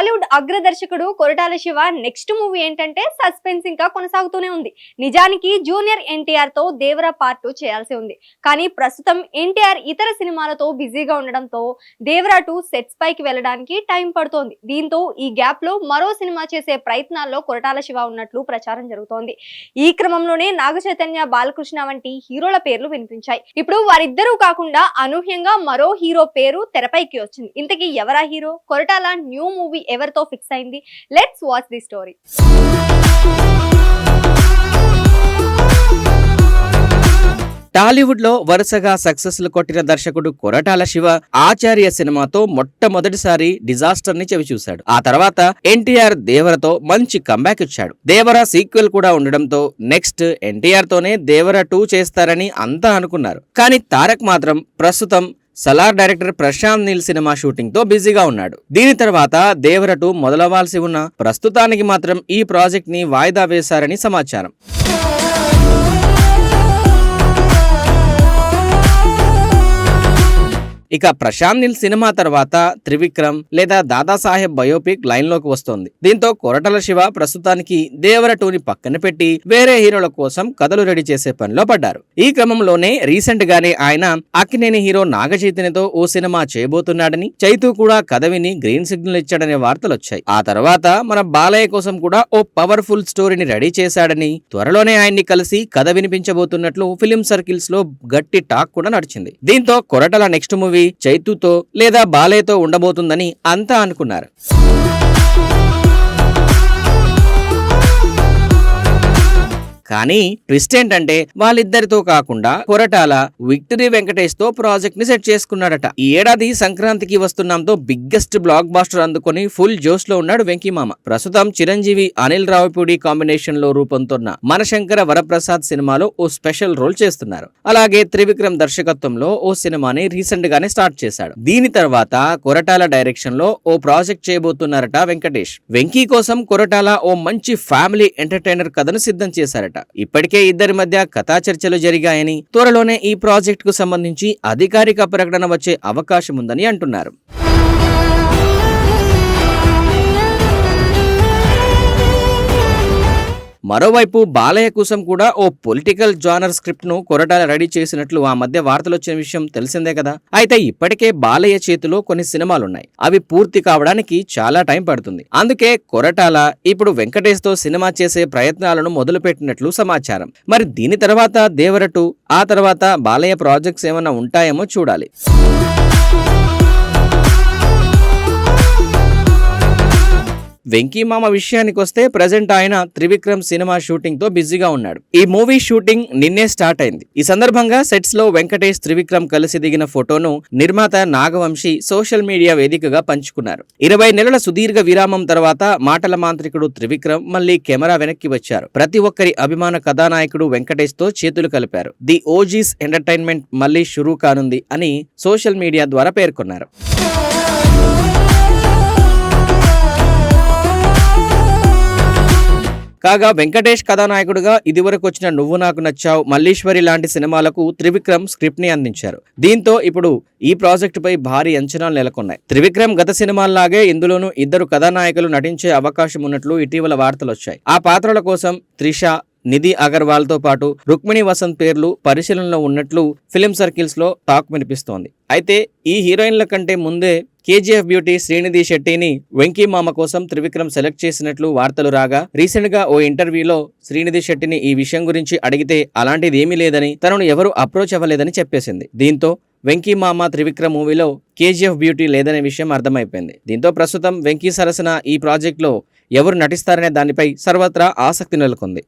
Tollywood అగ్రదర్శకుడు Koratala Shiva next movie ఏంటంటే suspense ఇంకా కొనసాగుతూనే ఉంది. నిజానికి జూనియర్ ఎన్టీఆర్ తో దేవరా పార్ట్ 2 చేయాల్సి ఉంది. కానీ ప్రస్తుతం ఎన్టీఆర్ ఇతర సినిమాలతో బిజీగా ఉండడంతో దేవరా 2 సెట్స్ పైకి వెళ్ళడానికి టైం పడుతోంది. దీంతో ఈ గ్యాప్ లో మరో సినిమా చేసే ప్రయత్నాల్లో కొరటాల శివ ఉన్నట్లు ప్రచారం జరుగుతోంది. ఈ క్రమంలోనే నాగ చైతన్య, బాలకృష్ణ వంటి హీరోల పేర్లు వినిపించాయి. ఇప్పుడు వారిద్దరూ కాకుండా అనూహ్యంగా మరో హీరో పేరు తెరపైకి వచ్చింది. ఇంతకీ ఎవరా హీరో? కొరటాల న్యూ మూవీ ఎవరితో ఫిక్స్ అయింది? Let's watch the story. Tollywood లో వరుసగా సక్సెస్లు కొట్టిన దర్శకుడు కొరటాల శివ ఆచార్య సినిమాతో మొట్టమొదటిసారి డిజాస్టర్ ని చవిచూశాడు. ఆ తర్వాత ఎన్టీఆర్ దేవరతో మంచి కంబ్యాక్ ఇచ్చాడు. దేవర సీక్వెల్ కూడా ఉండడంతో నెక్స్ట్ ఎన్టీఆర్ తోనే దేవర 2 చేస్తారని అంతా అనుకున్నారు. కానీ తారక్ మాత్రం ప్రస్తుతం సలార్ డైరెక్టర్ ప్రశాంత్ నీల్ సినిమా షూటింగ్ తో బిజీగా ఉన్నాడు. దీని తర్వాత దేవర 2 మొదలవ్వాల్సి ఉన్న ప్రస్తుతానికి మాత్రం ఈ ప్రాజెక్ట్ ని వాయిదా వేశారని సమాచారం. ఇక ప్రశాంత్ నీల్ సినిమా తర్వాత త్రివిక్రమ్ లేదా దాదాసాహెబ్ బయోపిక్ లైన్ లోకి వస్తోంది. దీంతో కొరటాల శివ ప్రస్తుతానికి దేవర 2ని పక్కన పెట్టి వేరే హీరోల కోసం కథలు రెడీ చేసే పనిలో పడ్డారు. ఈ క్రమంలోనే రీసెంట్ గానే ఆయన అక్కినేని హీరో నాగ చైతన్యతో ఓ సినిమా చేయబోతున్నాడని, చైతూ కూడా కథ విని గ్రీన్ సిగ్నల్ ఇచ్చాడనే వార్తలు వచ్చాయి. ఆ తర్వాత మన బాలయ్య కోసం కూడా ఓ పవర్ఫుల్ స్టోరీని రెడీ చేశాడని, త్వరలోనే ఆయన్ని కలిసి కథ వినిపించబోతున్నట్లు ఫిలిం సర్కిల్స్ లో గట్టి టాక్ కూడా నడిచింది. దీంతో కొరటాల నెక్స్ట్ మూవీ చైతూతో లేదా బాలయ్యతో ఉండబోతుందని అంతా అనుకున్నారు. కానీ ట్విస్ట్ ఏంటంటే వాళ్ళిద్దరితో కాకుండా కొరటాల విక్టరీ వెంకటేష్ తో ప్రాజెక్ట్ ని సెట్ చేసుకున్నాడట. ఈ ఏడాది సంక్రాంతికి వస్తున్నాంతో బిగ్గెస్ట్ బ్లాక్ బాస్టర్ అందుకొని ఫుల్ జోష్ లో ఉన్నాడు వెంకీమామ. ప్రస్తుతం చిరంజీవి, అనిల్ రావిపూడి కాంబినేషన్ లో రూపొందుతున్న మనశంకర వరప్రసాద్ సినిమాలో ఓ స్పెషల్ రోల్ చేస్తున్నారు. అలాగే త్రివిక్రమ్ దర్శకత్వంలో ఓ సినిమాని రీసెంట్ గానే స్టార్ట్ చేశాడు. దీని తర్వాత కొరటాల డైరెక్షన్ లో ఓ ప్రాజెక్ట్ చేయబోతున్నారట వెంకటేష్. వెంకీ కోసం కొరటాల ఓ మంచి ఫ్యామిలీ ఎంటర్టైనర్ కథను సిద్ధం చేశారట. ఇప్పటికే ఇద్దరి మధ్య కథా చర్చలు జరిగాయని, త్వరలోనే ఈ ప్రాజెక్ట్ కు సంబంధించి అధికారిక ప్రకటన వచ్చే అవకాశం ఉందని అంటున్నారు. మరోవైపు బాలయ్య కోసం కూడా ఓ పొలిటికల్ జానర్ స్క్రిప్ట్ ను కొరటాల రెడీ చేసినట్లు ఆ మధ్య వార్తలు వచ్చిన విషయం తెలిసిందే కదా. అయితే ఇప్పటికే బాలయ్య చేతిలో కొన్ని సినిమాలున్నాయి. అవి పూర్తి కావడానికి చాలా టైం పడుతుంది. అందుకే కొరటాల ఇప్పుడు వెంకటేష్ తో సినిమా చేసే ప్రయత్నాలను మొదలుపెట్టినట్లు సమాచారం. మరి దీని తర్వాత దేవర 2, ఆ తర్వాత బాలయ్య ప్రాజెక్ట్స్ ఏమైనా ఉంటాయేమో చూడాలి. వెంకీమామ విషయానికి వస్తే ప్రజెంట్ ఆయన త్రివిక్రమ్ సినిమా షూటింగ్ తో బిజీగా ఉన్నాడు. ఈ మూవీ షూటింగ్ నిన్నే స్టార్ట్ అయింది. ఈ సందర్భంగా సెట్స్ లో వెంకటేష్, త్రివిక్రమ్ కలిసి దిగిన ఫోటోను నిర్మాత నాగవంశీ సోషల్ మీడియా వేదికగా పంచుకున్నారు. 20 నెలల సుదీర్ఘ విరామం తర్వాత మాటల మాంత్రికుడు త్రివిక్రమ్ మళ్లీ కెమెరా వెనక్కి వచ్చారు. ప్రతి ఒక్కరి అభిమాన కథానాయకుడు వెంకటేష్ తో చేతులు కలిపారు. ది ఓజీస్ ఎంటర్టైన్మెంట్ మళ్లీ షురూ కానుంది అని సోషల్ మీడియా ద్వారా పేర్కొన్నారు. కాగా వెంకటేష్ కథానాయకుడుగా ఇదివరకు వచ్చిన నువ్వు నాకు నచ్చావు, మల్లీశ్వరి లాంటి సినిమాలకు త్రివిక్రమ్ స్క్రిప్ట్ ని అందించారు. దీంతో ఇప్పుడు ఈ ప్రాజెక్టుపై భారీ అంచనాలు నెలకొన్నాయి. త్రివిక్రమ్ గత సినిమాల్లాగే ఇందులోనూ ఇద్దరు కథానాయకులు నటించే అవకాశం ఉన్నట్లు ఇటీవల వార్తలు వచ్చాయి. ఆ పాత్రల కోసం త్రిష, నిధి అగర్వాల్ తో పాటు రుక్మిణి వసంత్ పేర్లు పరిశీలనలో ఉన్నట్లు ఫిలిం సర్కిల్స్ లో టాక్ వినిపిస్తోంది. అయితే ఈ హీరోయిన్ల కంటే ముందే కేజీఎఫ్ బ్యూటీ శ్రీనిధి శెట్టిని వెంకీమామ కోసం త్రివిక్రమ్ సెలెక్ట్ చేసినట్లు వార్తలు రాగా, రీసెంట్ గా ఓ ఇంటర్వ్యూలో శ్రీనిధి శెట్టిని ఈ విషయం గురించి అడిగితే అలాంటిది ఏమీ లేదని, తనను ఎవరు అప్రోచ్ అవ్వలేదని చెప్పేసింది. దీంతో వెంకీమామ త్రివిక్రమ్ మూవీలో కేజీఎఫ్ బ్యూటీ లేదనే విషయం అర్థమైపోయింది. దీంతో ప్రస్తుతం వెంకీ సరసన ఈ ప్రాజెక్ట్ లో ఎవరు నటిస్తారనే దానిపై సర్వత్రా ఆసక్తి నెలకొంది.